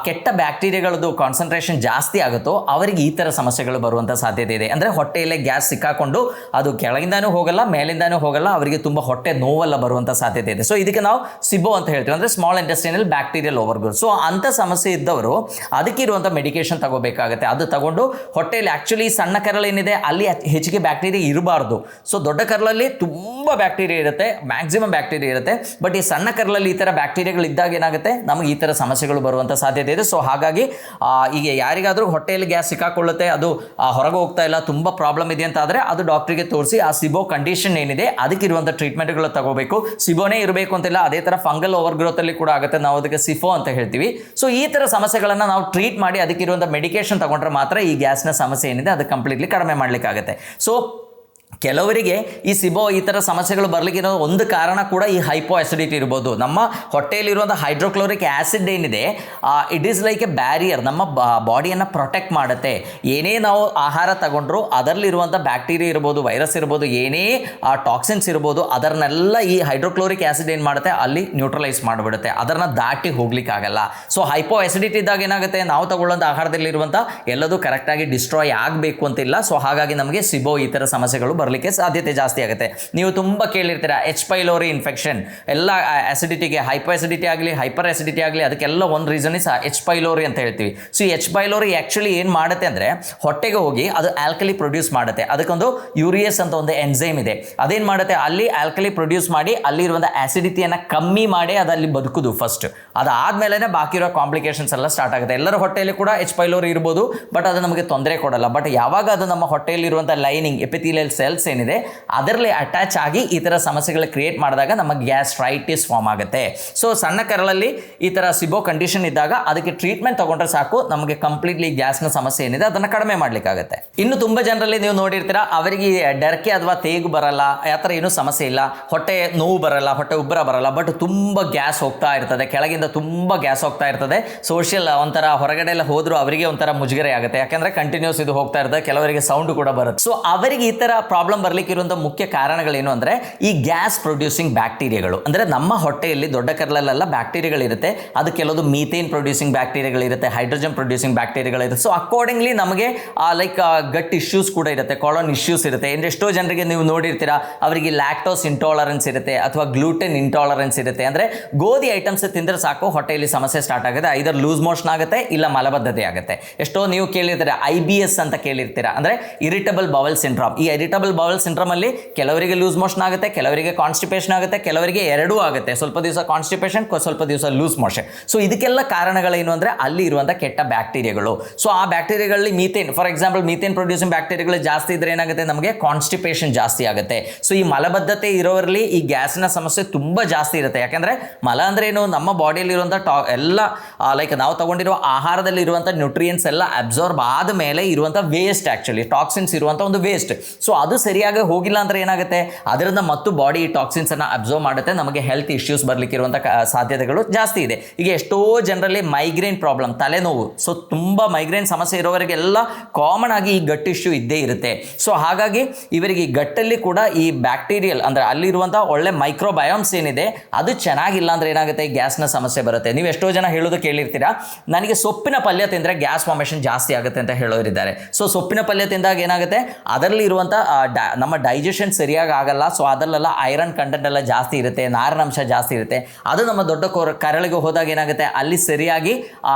ಕೆಟ್ಟ ಬ್ಯಾಕ್ಟೀರಿಯಾಗಳದ್ದು ಕಾನ್ಸಂಟ್ರೇಷನ್ ಜಾಸ್ತಿ ಆಗುತ್ತೋ ಅವರಿಗೆ ಈ ಥರ ಸಮಸ್ಯೆಗಳು ಬರುವಂಥ ಸಾಧ್ಯತೆ ಇದೆ. ಅಂದರೆ ಹೊಟ್ಟೆಯಲ್ಲೇ ಗ್ಯಾಸ್ ಸಿಕ್ಕಾಕೊಂಡು ಅದು ಕೆಳಗಿಂದಾನೂ ಹೋಗಲ್ಲ, ಮೇಲಿಂದಾನೂ ಹೋಗಲ್ಲ, ಅವರಿಗೆ ತುಂಬ ಹೊಟ್ಟೆ ನೋವೆಲ್ಲ ಬರುವಂಥ ಸಾಧ್ಯತೆ ಇದೆ. ಸೊ ಇದಕ್ಕೆ ನಾವು ಸಿಬೋ ಅಂತ ಹೇಳ್ತೀವಿ, ಅಂದರೆ ಸ್ಮಾಲ್ ಇಂಟೆಸ್ಟೈನಲ್ ಬ್ಯಾಕ್ಟೀರಿಯಲ್ ಓವರ್ಗ್ರೋತ್. ಸೊ ಅಂಥ ಸಮಸ್ಯೆ ಇದ್ದವರು ಅದಕ್ಕಿರುವಂಥ ಮೆಡಿಕೇಶನ್ ತಗೋಬೇಕಾಗುತ್ತೆ. ಅದು ತಗೊಂಡು ಹೊಟ್ಟೆಯಲ್ಲಿ ಆ್ಯಕ್ಚುಲಿ ಸಣ್ಣ ಕರಳೇನಿದೆ ಅಲ್ಲಿ ಹೆಚ್ಚಿಗೆ ಬ್ಯಾಕ್ಟೀರಿಯಾ ಇರಬಾರ್ದು. ಸೊ ದೊಡ್ಡ ಕರಳಲ್ಲಿ ತುಂಬ ಬ್ಯಾಕ್ಟೀರಿಯಾ ಇರುತ್ತೆ, ಮ್ಯಾಕ್ಸಿಮಮ್ ಬ್ಯಾಕ್ಟೀರಿಯಾ ಇರುತ್ತೆ. ಬಟ್ ಈ ಸಣ್ಣ ಕರಳಲ್ಲಿ ಈ ಥರ ಬ್ಯಾಕ್ಟೀರಿಯಾಗಳು ಇದ್ದಾಗ ಏನಾಗುತ್ತೆ, ನಮಗೆ ಈ ಥರ ಸಮಸ್ಯೆಗಳು ಬರುವಂಥ ಸಾಧ್ಯತೆ ಇದೆ. ಸೊ ಹಾಗಾಗಿ ಈಗ ಯಾರಿಗಾದರೂ ಹೊಟ್ಟೆಯಲ್ಲಿ ಗ್ಯಾಸ್ ಸಿಕ್ಕಾಕೊಳ್ಳುತ್ತೆ, ಅದು ಹೊರಗೆ ಹೋಗ್ತಾ ಇಲ್ಲ, ತುಂಬ ಪ್ರಾಬ್ಲಮ್ ಇದೆ ಅಂತ ಆದರೆ ಅದು ಡಾಕ್ಟ್ರಿಗೆ ತೋರಿಸಿ ಆ ಸಿಬೋ ಕಂಡೀಷನ್ ಏನಿದೆ ಅದಕ್ಕಿರುವಂಥ ಟ್ರೀಟ್ಮೆಂಟ್ಗಳು ತಗೋಬೇಕು. ಸಿಬೋನೇ ಇರಬೇಕು ಅಂತಿಲ್ಲ, ಅದೇ ಥರ ಫಂಗಲ್ ಓವರ್ ಗ್ರೋತಲ್ಲಿ ಕೂಡ ಆಗುತ್ತೆ, ನಾವು ಅದಕ್ಕೆ ಸಿಫೋ ಅಂತ ಹೇಳ್ತೀವಿ. ಸೊ ಈ ಥರ ಸಮಸ್ಯೆಗಳನ್ನು ನಾವು ಟ್ರೀಟ್ ಮಾಡಿ ಅದಕ್ಕಿರುವಂಥ ಮೆಡಿಕೇಶನ್ ತಗೊಂಡ್ರೆ ಮಾತ್ರ ಈ ಗ್ಯಾಸ್ನ ಸಮಸ್ಯೆ ಏನಿದೆ ಅದು ಕಂಪ್ಲೀಟ್ಲಿ ಕಡಿಮೆ ಮಾಡಲಿಕ್ಕಾಗುತ್ತೆ. ಸೊ ಕೆಲವರಿಗೆ ಈ ಸಿಬೋ ಈ ಥರ ಸಮಸ್ಯೆಗಳು ಬರಲಿಕ್ಕಿರೋ ಒಂದು ಕಾರಣ ಕೂಡ ಈ ಹೈಪೋ ಅಸಿಡಿಟಿ ಇರ್ಬೋದು. ನಮ್ಮ ಹೊಟ್ಟೆಯಲ್ಲಿರುವಂಥ ಹೈಡ್ರೋಕ್ಲೋರಿಕ್ ಆ್ಯಸಿಡ್ ಏನಿದೆ, it is like A barrier, ನಮ್ಮ ಬಾಡಿಯನ್ನು ಪ್ರೊಟೆಕ್ಟ್ ಮಾಡುತ್ತೆ. ಏನೇ ನಾವು ಆಹಾರ ತಗೊಂಡ್ರು ಅದರಲ್ಲಿರುವಂಥ ಬ್ಯಾಕ್ಟೀರಿಯಾ ಇರ್ಬೋದು, ವೈರಸ್ ಇರ್ಬೋದು, ಏನೇ ಟಾಕ್ಸಿನ್ಸ್ ಇರ್ಬೋದು, ಅದನ್ನೆಲ್ಲ ಈ ಹೈಡ್ರೋಕ್ಲೋರಿಕ್ ಆ್ಯಸಿಡ್ ಏನು ಮಾಡುತ್ತೆ, ಅಲ್ಲಿ ನ್ಯೂಟ್ರಲೈಸ್ ಮಾಡಿಬಿಡುತ್ತೆ, ಅದನ್ನು ದಾಟಿ ಹೋಗ್ಲಿಕ್ಕಾಗಲ್ಲ. ಸೊ ಹೈಪೋ ಅಸಿಡಿಟಿ ಇದ್ದಾಗ ಏನಾಗುತ್ತೆ, ನಾವು ತಗೊಳ್ಳೋಂಥ ಆಹಾರದಲ್ಲಿರುವಂಥ ಎಲ್ಲದೂ ಕರೆಕ್ಟಾಗಿ ಡಿಸ್ಟ್ರಾಯ್ ಆಗಬೇಕು ಅಂತಿಲ್ಲ. ಸೊ ಹಾಗಾಗಿ ನಮಗೆ ಸಿಬೋ ಈ ಥರ ಸಮಸ್ಯೆಗಳು ಬರಲಿಕ್ಕೆ ಸಾಧ್ಯತೆ ಜಾಸ್ತಿ ಆಗುತ್ತೆ. ನೀವು ತುಂಬ ಕೇಳಿರ್ತೀರ ಎಚ್ ಪೈಲೋರಿ ಇನ್ಫೆಕ್ಷನ್, ಎಲ್ಲ ಅಸಿಡಿಟಿಗೆ, ಹೈಪೋ ಅಸಿಡಿಟಿ ಆಗಲಿ ಹೈಪರ್ ಅಸಿಡಿಟಿ ಆಗಲಿ, ಅದಕ್ಕೆಲ್ಲ ಒಂದು ರೀಸನ್ ಇಸ್ ಎಚ್ ಪೈಲೋರಿ ಅಂತ ಹೇಳ್ತೀವಿ. ಸೊ ಎಚ್ ಪೈಲೋರಿ ಆ್ಯಕ್ಚುಲಿ ಏನು ಮಾಡುತ್ತೆ ಅಂದರೆ ಹೊಟ್ಟೆಗೆ ಹೋಗಿ ಅದು ಆಲ್ಕಲಿ ಪ್ರೊಡ್ಯೂಸ್ ಮಾಡುತ್ತೆ. ಅದಕ್ಕೊಂದು ಯೂರಿಯಸ್ ಅಂತ ಒಂದು ಎನ್ಸೈಮ್ ಇದೆ, ಅದೇನು ಮಾಡುತ್ತೆ, ಅಲ್ಲಿ ಆಲ್ಕಲಿ ಪ್ರೊಡ್ಯೂಸ್ ಮಾಡಿ ಅಲ್ಲಿರುವಂಥ ಆಸಿಡಿಟಿಯನ್ನು ಕಮ್ಮಿ ಮಾಡಿ ಅದಲ್ಲಿ ಬದುಕುದು ಫಸ್ಟ್. ಅದಾದಮೇಲೆ ಬಾಕಿ ಇರೋ ಕಾಂಪ್ಲಿಕೇಶನ್ಸ್ ಎಲ್ಲ ಸ್ಟಾರ್ಟ್ ಆಗುತ್ತೆ. ಎಲ್ಲರ ಹೊಟ್ಟೆಯಲ್ಲಿ ಕೂಡ ಎಚ್ ಪೈಲೋರಿ ಇರ್ಬೋದು, ಬಟ್ ಅದು ನಮಗೆ ತೊಂದರೆ ಕೊಡಲ್ಲ. ಬಟ್ ಯಾವಾಗ ಅದು ನಮ್ಮ ಹೊಟ್ಟೆಯಲ್ಲಿರುವಂಥ ಲೈನಿಂಗ್ ಎಪಿಥೀಲಿಯಲ್ ಸೆಲ್ಸ್ ಏನಿದೆ ಅದರಲ್ಲಿ ಅಟ್ಯಾಚ್ ಆಗಿ ಈ ಥರ ಸಮಸ್ಯೆಗಳು ಕ್ರಿಯೇಟ್ ಮಾಡಿದಾಗ ನಮಗೆ ಗ್ಯಾಸ್ಟ್ರೈಟಿಸ್ ಫಾರ್ಮ್ ಆಗುತ್ತೆ. ಸೊ ಸಣ್ಣ ಕರಳಲ್ಲಿ ಈ ಥರ ಸಿಬೋ ಕಂಡೀಷನ್ ಇದ್ದಾಗ ಅದಕ್ಕೆ ಟ್ರೀಟ್ಮೆಂಟ್ ತಗೊಂಡ್ರೆ ಸಾಕು, ನಮಗೆ ಕಂಪ್ಲೀಟ್ಲಿ ಗ್ಯಾಸ್ನ ಸಮಸ್ಯೆ ಏನಿದೆ ಅದನ್ನು ಕಡಿಮೆ ಮಾಡಲಿಕ್ಕಾಗುತ್ತೆ. ಇನ್ನು ತುಂಬ ಜನರಲ್ಲಿ ನೀವು ನೋಡಿರ್ತೀರಾ, ಅವರಿಗೆ ಡರ್ಕೆ ಅಥವಾ ತೇಗು ಬರಲ್ಲ, ಆ ಥರ ಏನೂ ಸಮಸ್ಯೆ ಇಲ್ಲ, ಹೊಟ್ಟೆ ನೋವು ಬರಲ್ಲ, ಹೊಟ್ಟೆ ಉಬ್ಬರ ಬರಲ್ಲ, ಬಟ್ ತುಂಬ ಗ್ಯಾಸ್ ಹೋಗ್ತಾ ಇರ್ತದೆ, ಕೆಳಗಿಂದ ತುಂಬ ಗ್ಯಾಸ್ ಹೋಗ್ತಾ ಇರ್ತದೆ. ಸೋಷಿಯಲ್ ಒಂಥರ ಹೊರಗಡೆ ಎಲ್ಲ ಹೋದರೂ ಅವರಿಗೆ ಒಂಥರ ಮುಜುಗರೆ ಆಗುತ್ತೆ, ಯಾಕಂದರೆ ಕಂಟಿನ್ಯೂಸ್ ಇದು ಹೋಗ್ತಾ ಇರ್ತದೆ, ಕೆಲವರಿಗೆ ಸೌಂಡ್ ಕೂಡ ಬರುತ್ತೆ. ಸೊ ಅವರಿಗೆ ಈ ಥರ ಪ್ರಾಬ್ಲಮ್ ಬರಲಿಕ್ಕೆ ಇರುವಂಥ ಮುಖ್ಯ ಕಾರಣಗಳೇನು ಅಂದರೆ ಈ ಗ್ಯಾಸ್ ಪ್ರೊಡ್ಯೂಸಿಂಗ್ ಬ್ಯಾಕ್ಟೀರಿಯಾಗಳು. ಅಂದರೆ ನಮ್ಮ ಹೊಟ್ಟೆಯಲ್ಲಿ ದೊಡ್ಡ ಕರಳಲ್ಲೆಲ್ಲ ಬ್ಯಾಕ್ಟೀರಿಯಾಗಳಿರುತ್ತೆ, ಅದು ಕೆಲವೊಂದು ಮೀಥೇನ್ ಪ್ರೊಡ್ಯೂಸಿಂಗ್ ಬ್ಯಾಕ್ಟೀರಿಯಾಗಳಿರುತ್ತೆ, ಹೈಡ್ರೋಜನ್ ಪ್ರೊಡ್ಯೂಸಿಂಗ್ ಬ್ಯಾಕ್ಟೀರಿಯಾಗಳಿರುತ್ತೆ. ಸೊ ಅಕಾರ್ಡಿಂಗ್ಲಿ ನಮಗೆ ಲೈಕ್ ಗಟ್ ಇಶ್ಯೂಸ್ ಕೂಡ ಇರುತ್ತೆ, ಕಾಲೋನ್ ಇಶ್ಯೂಸ್ ಇರುತ್ತೆ. ಎಷ್ಟೋ ಜನರಿಗೆ ನೀವು ನೋಡಿರ್ತೀರಾ, ಅವರಿಗೆ ಲ್ಯಾಕ್ಟೋಸ್ ಇಂಟಾಲರೆನ್ಸ್ ಇರುತ್ತೆ ಅಥವಾ ಗ್ಲೂಟೆನ್ ಇಂಟಾಲರೆನ್ಸ್ ಇರುತ್ತೆ. ಅಂದರೆ ಗೋಧಿ ಐಟಮ್ಸ್ ತಿಂದರೆ ಸಾಕು ಹೊಟ್ಟೆಯಲ್ಲಿ ಸಮಸ್ಯೆ ಸ್ಟಾರ್ಟ್ ಆಗುತ್ತೆ, ಐದರ್ ಲೂಸ್ ಮೋಷನ್ ಆಗುತ್ತೆ ಇಲ್ಲ ಮಲಬದ್ಧತೆ ಆಗುತ್ತೆ. ಎಷ್ಟೋ ನೀವು ಕೇಳಿರ್ತೀರಾ IBS ಅಂತ ಕೇಳಿರ್ತೀರಾ, ಅಂದರೆ ಇರಿಟಬಲ್ ಬವಲ್ ಸಿಂಡ್ರೋಮ್. ಈ ಇರಿಟಬಲ್ ಬವಲ್ ಸಿಂಡ್ರೋಮ್ ಅಲ್ಲಿ ಕೆಲವರಿಗೆ ಲೂಸ್ ಮೋಷನ್ ಆಗುತ್ತೆ, ಕೆಲವರಿಗೆ ಕಾನ್ಸ್ಟಿಪೇಷನ್ ಆಗುತ್ತೆ, ಕೆಲವರಿಗೆ ಎರಡೂ ಆಗುತ್ತೆ, ಸ್ವಲ್ಪ ದಿವಸ ಕಾನ್ಸ್ಟಿಪೇಷನ್, ಸ್ವಲ್ಪ ದಿವಸ ಲೂಸ್ ಮೋಷನ್. ಸೊ ಇದಕ್ಕೆಲ್ಲ ಕಾರಣಗಳೇನು ಅಂದರೆ ಅಲ್ಲಿ ಇರುವಂಥ ಕೆಟ್ಟ ಬ್ಯಾಕ್ಟೀರಿಯಾಗಳು. ಸೊ ಆ ಬ್ಯಾಕ್ಟೀರಿಯಾಗಳಲ್ಲಿ methane, for example methane producing ಬ್ಯಾಕ್ಟೀರಿಯಾಗಳು ಜಾಸ್ತಿ ಇದ್ರೆ ಏನಾಗುತ್ತೆ, ನಮಗೆ ಕಾನ್ಸ್ಟಿಪೇಷನ್ ಜಾಸ್ತಿ ಆಗುತ್ತೆ. ಸೊ ಈ ಮಲಬದ್ಧತೆ ಇರೋರಲ್ಲಿ ಈ ಗ್ಯಾಸ್ನ ಸಮಸ್ಯೆ ತುಂಬ ಜಾಸ್ತಿ ಇರುತ್ತೆ. ಯಾಕೆಂದರೆ ಮಲ ಅಂದ್ರೆ ಏನು, ನಮ್ಮ ಬಾಡಿಯಲ್ಲಿರುವಂಥ ಎಲ್ಲ ಲೈಕ್ ನಾವು ತಗೊಂಡಿರುವ ಆಹಾರದಲ್ಲಿ ಇರುವಂಥ ನ್ಯೂಟ್ರಿಯೆಂಟ್ಸ್ ಎಲ್ಲ ಅಬ್ಸಾರ್ಬ್ ಆದ ಮೇಲೆ ಇರುವಂಥ ವೇಸ್ಟ್, ಆ್ಯಕ್ಚುಲಿ ಟಾಕ್ಸಿನ್ಸ್ ಇರುವಂಥ ಒಂದು ವೇಸ್ಟ್. ಸೊ ಅದು ಸರಿಯಾಗಿ ಹೋಗಿಲ್ಲ ಅಂದರೆ ಏನಾಗುತ್ತೆ, ಅದರಿಂದ ಮತ್ತು ಬಾಡಿ ಈ ಟಾಕ್ಸಿನ್ಸನ್ನು ಅಬ್ಸರ್ವ್ ಮಾಡುತ್ತೆ, ನಮಗೆ ಹೆಲ್ತ್ ಇಶ್ಯೂಸ್ ಬರಲಿಕ್ಕೆ ಇರುವಂಥ ಸಾಧ್ಯತೆಗಳು ಜಾಸ್ತಿ ಇದೆ. ಈಗ ಎಷ್ಟೋ ಜನರಲ್ಲಿ ಮೈಗ್ರೇನ್ ಪ್ರಾಬ್ಲಮ್, ತಲೆನೋವು, ಸೊ ತುಂಬ ಮೈಗ್ರೇನ್ ಸಮಸ್ಯೆ ಇರೋವರಿಗೆಲ್ಲ ಕಾಮನ್ ಆಗಿ ಈ ಗಟ್ ಇಶ್ಯೂ ಇದ್ದೇ ಇರುತ್ತೆ. ಸೊ ಹಾಗಾಗಿ ಇವರಿಗೆ ಈ ಗಟ್ಟಲ್ಲಿ ಕೂಡ ಈ ಬ್ಯಾಕ್ಟೀರಿಯಲ್ ಅಂದರೆ ಅಲ್ಲಿರುವಂಥ ಒಳ್ಳೆ ಮೈಕ್ರೋಬಯೋಮ್ಸ್ ಏನಿದೆ ಅದು ಚೆನ್ನಾಗಿಲ್ಲ ಅಂದರೆ ಏನಾಗುತ್ತೆ, ಈ ಗ್ಯಾಸ್ನ ಸಮಸ್ಯೆ ಬರುತ್ತೆ. ನೀವು ಎಷ್ಟೋ ಜನ ಹೇಳೋದು ಕೇಳಿರ್ತೀರಾ, ನನಗೆ ಸೊಪ್ಪಿನ ಪಲ್ಯ ತಿಂದರೆ ಗ್ಯಾಸ್ ಫಾರ್ಮೇಷನ್ ಜಾಸ್ತಿ ಆಗುತ್ತೆ ಅಂತ ಹೇಳೋರಿದ್ದಾರೆ. ಸೊ ಸೊಪ್ಪಿನ ಪಲ್ಯ ತಿಂದಾಗ ಏನಾಗುತ್ತೆ, ಅದರಲ್ಲಿ ಇರುವಂಥ ನಮ್ಮ ಡೈಜೆಷನ್ ಸರಿಯಾಗಿ ಆಗಲ್ಲ. ಸೊ ಅದರಲ್ಲೆಲ್ಲ ಐರನ್ ಕಂಟೆಂಟ್ ಎಲ್ಲ ಜಾಸ್ತಿ ಇರುತ್ತೆ, ನಾರಿನಾಂಶ ಜಾಸ್ತಿ ಇರುತ್ತೆ. ಅದು ನಮ್ಮ ದೊಡ್ಡ ಕರಳಿಗೆ ಹೋದಾಗ ಏನಾಗುತ್ತೆ, ಅಲ್ಲಿ ಸರಿಯಾಗಿ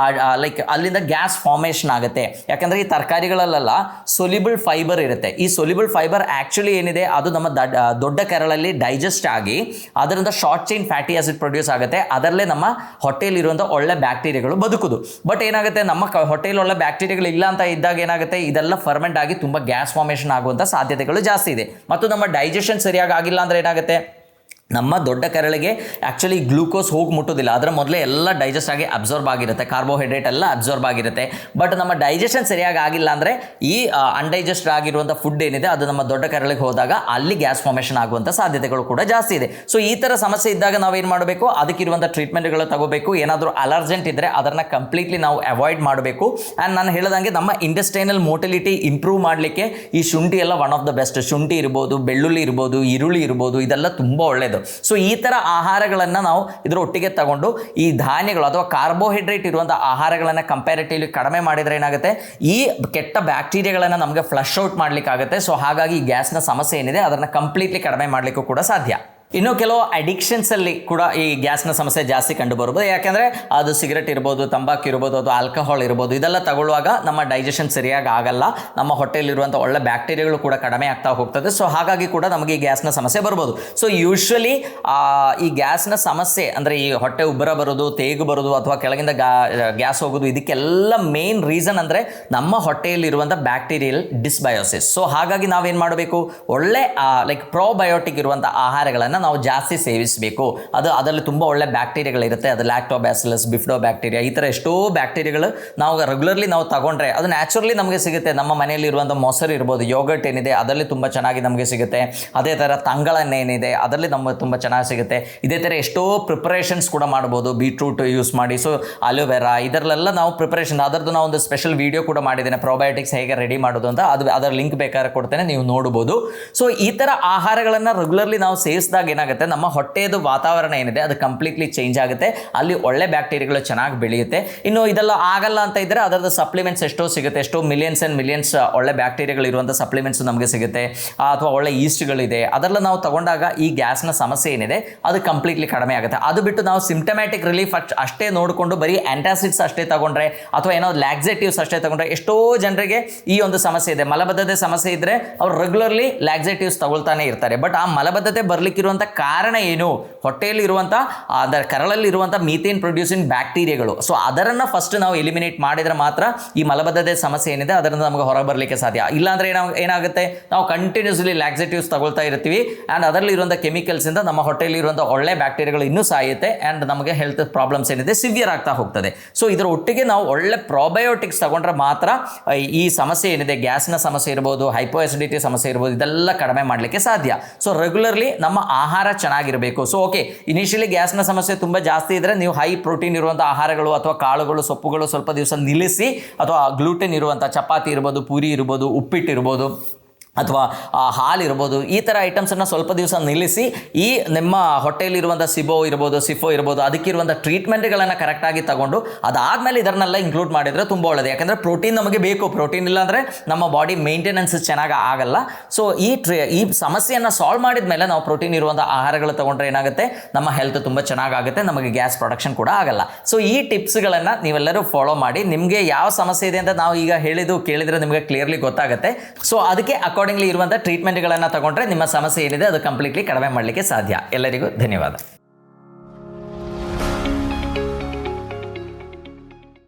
ಲೈಕ್ ಅಲ್ಲಿಂದ ಗ್ಯಾಸ್ ಫಾರ್ಮೇಷನ್ ಆಗುತ್ತೆ. ಯಾಕಂದರೆ ಈ ತರಕಾರಿಗಳಲ್ಲೆಲ್ಲ ಸೊಲ್ಯುಬಲ್ ಫೈಬರ್ ಇರುತ್ತೆ. ಈ ಸೊಲ್ಯುಬಲ್ ಫೈಬರ್ ಆ್ಯಕ್ಚುಲಿ ಏನಿದೆ ಅದು ನಮ್ಮ ದೊಡ್ಡ ಕರಳಲ್ಲಿ ಡೈಜೆಸ್ಟ್ ಆಗಿ ಅದರಿಂದ short chain fatty acid produce ಆಗುತ್ತೆ. ಅದರಲ್ಲೇ ನಮ್ಮ ಹೊಟ್ಟೆಯಲ್ಲಿರುವಂಥ ಒಳ್ಳೆ ಬ್ಯಾಕ್ಟೀರಿಯಾಗಳು ಬದುಕುದು. ಬಟ್ ಏನಾಗುತ್ತೆ, ನಮ್ಮ ಹೊಟ್ಟೆಯಲ್ಲಿ ಒಳ್ಳೆ ಬ್ಯಾಕ್ಟೀರಿಯಾಗಳು ಇಲ್ಲ ಅಂತ ಇದ್ದಾಗ ಏನಾಗುತ್ತೆ, ಇದೆಲ್ಲ ಫರ್ಮೆಂಟ್ ಆಗಿ ತುಂಬ ಗ್ಯಾಸ್ ಫಾರ್ಮೇಷನ್ ಆಗುವಂಥ ಸಾಧ್ಯತೆಗಳು ಜಾಸ್ತಿ ಇದೆ. ಮತ್ತು ನಮ್ಮ ಡೈಜೆಷನ್ ಸರಿಯಾಗಿ ಆಗಿಲ್ಲ ಅಂದರೆ ಏನಾಗುತ್ತೆ, ನಮ್ಮ ದೊಡ್ಡ ಕರಳಿಗೆ ಆ್ಯಕ್ಚುಲಿ ಗ್ಲೂಕೋಸ್ ಹೋಗಿ ಮುಟ್ಟೋದಿಲ್ಲ, ಅದರ ಮೊದಲೇ ಎಲ್ಲ ಡೈಜೆಸ್ಟ್ ಆಗಿ ಅಬ್ಸಾರ್ಬ್ ಆಗಿರುತ್ತೆ, ಕಾರ್ಬೋಹೈಡ್ರೇಟ್ ಎಲ್ಲ ಅಬ್ಸಾರ್ಬ್ ಆಗಿರುತ್ತೆ. ಬಟ್ ನಮ್ಮ ಡೈಜೆಷನ್ ಸರಿಯಾಗಿ ಆಗಿಲ್ಲ ಅಂದರೆ ಈ ಅನ್ಡೈಜೆಸ್ಟ್ ಆಗಿರುವಂಥ ಫುಡ್ ಏನಿದೆ ಅದು ನಮ್ಮ ದೊಡ್ಡ ಕರಳಿಗೆ ಹೋದಾಗ ಅಲ್ಲಿ ಗ್ಯಾಸ್ ಫಾರ್ಮೇಷನ್ ಆಗುವಂಥ ಸಾಧ್ಯತೆಗಳು ಕೂಡ ಜಾಸ್ತಿ ಇದೆ. ಸೊ ಈ ಥರ ಸಮಸ್ಯೆ ಇದ್ದಾಗ ನಾವೇನು ಮಾಡಬೇಕು, ಅದಕ್ಕಿರುವಂಥ ಟ್ರೀಟ್ಮೆಂಟ್ಗಳು ತಗೋಬೇಕು. ಏನಾದರೂ ಅಲರ್ಜೆಂಟ್ ಇದ್ದರೆ ಅದನ್ನು ಕಂಪ್ಲೀಟ್ಲಿ ನಾವು ಅವಾಯ್ಡ್ ಮಾಡಬೇಕು. ಆ್ಯಂಡ್ ನಾನು ಹೇಳಿದಂಗೆ ನಮ್ಮ ಇಂಟೆಸ್ಟೈನಲ್ ಮೋಟಿಲಿಟಿ ಇಂಪ್ರೂವ್ ಮಾಡಲಿಕ್ಕೆ ಈ ಶುಂಠಿ ಎಲ್ಲ ಒನ್ ಆಫ್ ದ ಬೆಸ್ಟ್. ಶುಂಠಿ ಇರ್ಬೋದು, ಬೆಳ್ಳುಳ್ಳಿ ಇರ್ಬೋದು, ಈರುಳ್ಳಿ ಇರ್ಬೋದು, ಇದೆಲ್ಲ ತುಂಬ ಒಳ್ಳೆಯದು. ಸೊ ಈ ಥರ ಆಹಾರಗಳನ್ನು ನಾವು ಇದರ ಒಟ್ಟಿಗೆ ತಗೊಂಡು ಈ ಧಾನ್ಯಗಳು ಅಥವಾ ಕಾರ್ಬೋಹೈಡ್ರೇಟ್ ಇರುವಂಥ ಆಹಾರಗಳನ್ನು ಕಂಪ್ಯಾರಿಟಿವ್ಲಿ ಕಡಿಮೆ ಮಾಡಿದರೆ ಏನಾಗುತ್ತೆ, ಈ ಕೆಟ್ಟ ಬ್ಯಾಕ್ಟೀರಿಯಾಗಳನ್ನು ನಮಗೆ ಫ್ಲಶ್ ಔಟ್ ಮಾಡಲಿಕ್ಕಾಗುತ್ತೆ. ಸೊ ಹಾಗಾಗಿ ಈ ಗ್ಯಾಸ್ನ ಸಮಸ್ಯೆ ಏನಿದೆ ಅದನ್ನು ಕಂಪ್ಲೀಟ್ಲಿ ಕಡಿಮೆ ಮಾಡಲಿಕ್ಕೂ ಕೂಡ ಸಾಧ್ಯ. ಇನ್ನು ಕೆಲವು ಅಡಿಕ್ಷನ್ಸಲ್ಲಿ ಕೂಡ ಈ ಗ್ಯಾಸ್ನ ಸಮಸ್ಯೆ ಜಾಸ್ತಿ ಕಂಡು ಬರ್ಬೋದು. ಯಾಕೆಂದರೆ ಅದು ಸಿಗರೆಟ್ ಇರ್ಬೋದು, ತಂಬಾಕು ಇರ್ಬೋದು, ಅದು ಆಲ್ಕೋಹಾಲ್ ಇರ್ಬೋದು, ಇದೆಲ್ಲ ತಗೊಳ್ಳುವಾಗ ನಮ್ಮ ಡೈಜೆಷನ್ ಸರಿಯಾಗಿ ಆಗಲ್ಲ, ನಮ್ಮ ಹೊಟ್ಟೆಯಲ್ಲಿರುವಂಥ ಒಳ್ಳೆ ಬ್ಯಾಕ್ಟೀರಿಯಾಗಳು ಕೂಡ ಕಡಿಮೆ ಆಗ್ತಾ ಹೋಗ್ತದೆ. ಸೊ ಹಾಗಾಗಿ ಕೂಡ ನಮಗೆ ಈ ಗ್ಯಾಸ್ನ ಸಮಸ್ಯೆ ಬರ್ಬೋದು. ಸೊ ಯೂಶ್ವಲಿ ಈ ಗ್ಯಾಸ್ನ ಸಮಸ್ಯೆ ಅಂದರೆ ಈ ಹೊಟ್ಟೆ ಉಬ್ಬರ ಬರೋದು, ತೇಗು ಬರೋದು ಅಥವಾ ಕೆಳಗಿಂದ ಗ್ಯಾಸ್ ಹೋಗೋದು, ಇದಕ್ಕೆಲ್ಲ ಮೇನ್ ರೀಸನ್ ಅಂದರೆ ನಮ್ಮ ಹೊಟ್ಟೆಯಲ್ಲಿರುವಂಥ ಬ್ಯಾಕ್ಟೀರಿಯಲ್ ಡಿಸ್ಬಯೋಸಿಸ್. ಸೊ ಹಾಗಾಗಿ ನಾವೇನು ಮಾಡಬೇಕು, ಒಳ್ಳೆ ಲೈಕ್ ಪ್ರೋಬಯೋಟಿಕ್ ಇರುವಂಥ ಆಹಾರಗಳನ್ನು ಆಹಾರಗಳನ್ನು ನಾವು ಜಾಸ್ತಿ ಸೇವಿಸಬೇಕು. ಅದರಲ್ಲಿ ತುಂಬ ಒಳ್ಳೆ ಬ್ಯಾಕ್ಟೀರಿಯಾಗಳಿರುತ್ತೆ. ಅದು ಲ್ಯಾಕ್ಟೋಬ್ಯಾಸಿಲಸ್, ಬಿಫ್ಡೋಬ್ಯಾಕ್ಟೀರಿಯಾ, ಈ ಥರ ಎಷ್ಟೋ ಬ್ಯಾಕ್ಟೀರಿಯಾಗಳು ನಾವು ರೆಗ್ಯುಲರ್ಲಿ ನಾವು ತಗೊಂಡ್ರೆ ಅದು ನ್ಯಾಚುರಲಿ ನಮಗೆ ಸಿಗುತ್ತೆ. ನಮ್ಮ ಮನೆಯಲ್ಲಿ ಇರುವಂಥ ಮೊಸರು ಇರ್ಬೋದು, ಯೋಗರ್ಟ್ ಏನಿದೆ ಅದರಲ್ಲಿ ತುಂಬ ಚೆನ್ನಾಗಿ ನಮಗೆ ಸಿಗುತ್ತೆ. ಅದೇ ಥರ ತಂಗಳನ್ನ ಏನಿದೆ ಅದರಲ್ಲಿ ನಮಗೆ ತುಂಬ ಚೆನ್ನಾಗಿ ಸಿಗುತ್ತೆ. ಇದೇ ಥರ ಎಷ್ಟೋ ಪ್ರಿಪರೇಷನ್ಸ್ ಕೂಡ ಮಾಡ್ಬೋದು ಬೀಟ್ರೂಟ್ ಯೂಸ್ ಮಾಡಿ. ಸೊ ಅಲೋವೆರಾ ಇದರಲ್ಲೆಲ್ಲ ನಾವು ಪ್ರಿಪರೇಷನ್ ಅದರದ್ದು ನಾವು ಒಂದು ಸ್ಪೆಷಲ್ ವೀಡಿಯೋ ಕೂಡ ಮಾಡಿದ್ದೇನೆ, ಪ್ರೊಬಯೋಟಿಕ್ಸ್ ಹೇಗೆ ರೆಡಿ ಮಾಡೋದು ಅಂತ. ಅದರ ಲಿಂಕ್ ಬೇಕಾದ್ರೆ ಕೊಡ್ತೇನೆ, ನೀವು ನೋಡ್ಬೋದು. ಸೊ ಈ ಥರ ಆಹಾರಗಳನ್ನು ರೆಗ್ಯುಲರ್ಲಿ ನಾವು ಸೇವಿಸಿದಾಗ ಏನಾಗುತ್ತೆ, ನಮ್ಮ ಹೊಟ್ಟೆಯದು ವಾತಾವರಣ ಏನಿದೆ ಅದು ಕಂಪ್ಲೀಟ್ಲಿ ಚೇಂಜ್ ಆಗುತ್ತೆ. ಅಲ್ಲಿ ಒಳ್ಳೆ ಬ್ಯಾಕ್ಟೀರಿಯಾಗಳು ಚೆನ್ನಾಗಿ ಬೆಳೆಯುತ್ತೆ. ಇನ್ನು ಇದೆಲ್ಲ ಆಗಲ್ಲ ಅಂತ ಇದ್ದರೆ ಅದರದ್ದು ಸಪ್ಲಿಮೆಂಟ್ಸ್ ಎಷ್ಟೋ ಸಿಗುತ್ತೆ, ಎಷ್ಟೋ ಮಿಲಿಯನ್ಸ್ ಆ್ಯಂಡ್ ಮಿಲಿಯನ್ಸ್ ಒಳ್ಳೆ ಬ್ಯಾಕ್ಟೀರಿಯಾಗಳು ಇರುವಂಥ ಸಪ್ಲಿಮೆಂಟ್ಸ್ ನಮಗೆ ಸಿಗುತ್ತೆ, ಅಥವಾ ಒಳ್ಳೆ ಈಸ್ಟ್ಗಳಿದೆ. ಅದೆಲ್ಲ ನಾವು ತಗೊಂಡಾಗ ಈ ಗ್ಯಾಸ್ನ ಸಮಸ್ಯೆ ಏನಿದೆ ಅದು ಕಂಪ್ಲೀಟ್ಲಿ ಕಡಿಮೆ ಆಗುತ್ತೆ. ಅದು ಬಿಟ್ಟು ನಾವು ಸಿಂಪ್ಟಮ್ಯಾಟಿಕ್ ರಿಲೀಫ್ ಅಷ್ಟೇ ನೋಡಿಕೊಂಡು ಬರೀ ಆ್ಯಂಟಾಸಿಡ್ಸ್ ಅಷ್ಟೇ ತಗೊಂಡ್ರೆ ಅಥವಾ ಏನೋ ಲ್ಯಾಕ್ಸೇಟಿವ್ಸ್ ಅಷ್ಟೇ ತಗೊಂಡ್ರೆ ಎಷ್ಟೋ ಜನರಿಗೆ ಈ ಒಂದು ಸಮಸ್ಯೆ ಇದೆ. ಮಲಬದ್ಧತೆ ಸಮಸ್ಯೆ ಇದ್ದರೆ ಅವ್ರು ರೆಗ್ಯುಲರ್ಲಿ ಲ್ಯಾಕ್ಸೇಟಿವ್ಸ್ ತಗೊಳ್ತಾನೆ ಇರ್ತಾರೆ. ಬಟ್ ಆ ಮಲಬದ್ಧತೆ ಬರಲಿಕ್ಕಿರುವಂಥ ಕಾರಣ ಏನು, ಹೊಟ್ಟೆಯಲ್ಲಿ ಇರುವಂಥ ಅದರ ಕರಳಲ್ಲಿ ಇರುವಂಥ ಮೀಥೇನ್ ಪ್ರೊಡ್ಯೂಸಿಂಗ್ ಬ್ಯಾಕ್ಟೀರಿಯಾಗಳು. ಸೊ ಅದರನ್ನು ಫಸ್ಟ್ ನಾವು ಎಲಿಮಿನೇಟ್ ಮಾಡಿದರೆ ಮಾತ್ರ ಈ ಮಲಬದ್ಧತೆ ಸಮಸ್ಯೆ ಏನಿದೆ ಅದರಿಂದ ನಮಗೆ ಹೊರ ಬರಲಿಕ್ಕೆ ಸಾಧ್ಯ. ಇಲ್ಲಾಂದರೆ ಏನಾಗುತ್ತೆ, ನಾವು ಕಂಟಿನ್ಯೂಸ್ಲಿ ಲ್ಯಾಕ್ಸೇಟಿವ್ಸ್ ತಗೊಳ್ತಾ ಇರ್ತೀವಿ ಆ್ಯಂಡ್ ಅದರಲ್ಲಿ ಇರುವಂಥ ಕೆಮಿಕಲ್ಸಿಂದ ನಮ್ಮ ಹೊಟ್ಟೆಯಲ್ಲಿ ಇರುವಂಥ ಒಳ್ಳೆ ಬ್ಯಾಕ್ಟೀರಿಯಾಗಳು ಇನ್ನೂ ಸಾಯುತ್ತೆ ಆ್ಯಂಡ್ ನಮಗೆ ಹೆಲ್ತ್ ಪ್ರಾಬ್ಲಮ್ಸ್ ಏನಿದೆ ಸಿವಿಯರ್ ಆಗ್ತಾ ಹೋಗ್ತದೆ. ಸೊ ಇದರ ಒಟ್ಟಿಗೆ ನಾವು ಒಳ್ಳೆ ಪ್ರೊಬಯೋಟಿಕ್ಸ್ ತಗೊಂಡ್ರೆ ಮಾತ್ರ ಈ ಸಮಸ್ಯೆ ಏನಿದೆ, ಗ್ಯಾಸ್ನ ಸಮಸ್ಯೆ ಇರ್ಬೋದು, ಹೈಪೋ ಅಸಿಡಿಟಿ ಸಮಸ್ಯೆ ಇರ್ಬೋದು, ಇದೆಲ್ಲ ಕಡಿಮೆ ಮಾಡಲಿಕ್ಕೆ ಸಾಧ್ಯ. ಸೊ ರೆಗ್ಯುಲರ್ಲಿ ನಮ್ಮ ಆಹಾರ ಚೆನ್ನಾಗಿರಬೇಕು. ಸೊ ಓಕೆ, ಇನಿಷಿಯಲಿ ಗ್ಯಾಸ್ನ ಸಮಸ್ಯೆ ತುಂಬ ಜಾಸ್ತಿ ಇದ್ದರೆ ನೀವು ಹೈ ಪ್ರೋಟೀನ್ ಇರುವಂಥ ಆಹಾರಗಳು ಅಥವಾ ಕಾಳುಗಳು, ಸೊಪ್ಪುಗಳು ಸ್ವಲ್ಪ ದಿವಸ ನಿಲ್ಲಿಸಿ, ಅಥವಾ ಗ್ಲೂಟೆನ್ ಇರುವಂಥ ಚಪಾತಿ ಇರ್ಬೋದು, ಪೂರಿ ಇರ್ಬೋದು, ಉಪ್ಪಿಟ್ಟು ಇರ್ಬೋದು, ಅಥವಾ ಹಾಲು ಇರ್ಬೋದು, ಈ ಥರ ಐಟಮ್ಸನ್ನು ಸ್ವಲ್ಪ ದಿವಸ ನಿಲ್ಲಿಸಿ ಈ ನಿಮ್ಮ ಹೊಟ್ಟೆಯಲ್ಲಿರುವಂಥ ಸಿಫೋ ಇರ್ಬೋದು ಅದಕ್ಕಿರುವಂಥ ಟ್ರೀಟ್ಮೆಂಟ್ಗಳನ್ನು ಕರೆಕ್ಟಾಗಿ ತಗೊಂಡು ಅದಾದಮೇಲೆ ಇದನ್ನೆಲ್ಲ ಇನ್ಕ್ಲೂಡ್ ಮಾಡಿದರೆ ತುಂಬ ಒಳ್ಳೆಯದು. ಯಾಕಂದರೆ ಪ್ರೋಟೀನ್ ನಮಗೆ ಬೇಕು, ಪ್ರೋಟೀನ್ ಇಲ್ಲಾಂದರೆ ನಮ್ಮ ಬಾಡಿ ಮೇಂಟೆನೆನ್ಸ್ ಚೆನ್ನಾಗಿ ಆಗಲ್ಲ. ಸೊ ಈ ಸಮಸ್ಯೆಯನ್ನು ಸಾಲ್ವ್ ಮಾಡಿದ ಮೇಲೆ ನಾವು ಪ್ರೋಟೀನ್ ಇರುವಂಥ ಆಹಾರಗಳು ತೊಗೊಂಡ್ರೆ ಏನಾಗುತ್ತೆ, ನಮ್ಮ ಹೆಲ್ತ್ ತುಂಬ ಚೆನ್ನಾಗಾಗುತ್ತೆ, ನಮಗೆ ಗ್ಯಾಸ್ ಪ್ರೊಡಕ್ಷನ್ ಕೂಡ ಆಗಲ್ಲ. ಸೊ ಈ ಟಿಪ್ಸ್ಗಳನ್ನು ನೀವೆಲ್ಲರೂ ಫಾಲೋ ಮಾಡಿ. ನಿಮಗೆ ಯಾವ ಸಮಸ್ಯೆ ಇದೆ ಅಂತ ನಾವು ಈಗ ಕೇಳಿದರೆ ನಿಮಗೆ ಕ್ಲಿಯರ್ಲಿ ಗೊತ್ತಾಗುತ್ತೆ. ಸೊ ಅದಕ್ಕೆ ಅಕಾರ್ಡಿಂಗ್ಲಿ ಇರುವಂಥ ಟ್ರೀಟ್ಮೆಂಟ್ಗಳನ್ನು ತಗೊಂಡ್ರೆ ನಿಮ್ಮ ಸಮಸ್ಯೆ ಏನಿದೆ ಅದು ಕಂಪ್ಲೀಟ್ಲಿ ಕಡಿಮೆ ಮಾಡಲಿಕ್ಕೆ ಸಾಧ್ಯ. ಎಲ್ಲರಿಗೂ ಧನ್ಯವಾದ.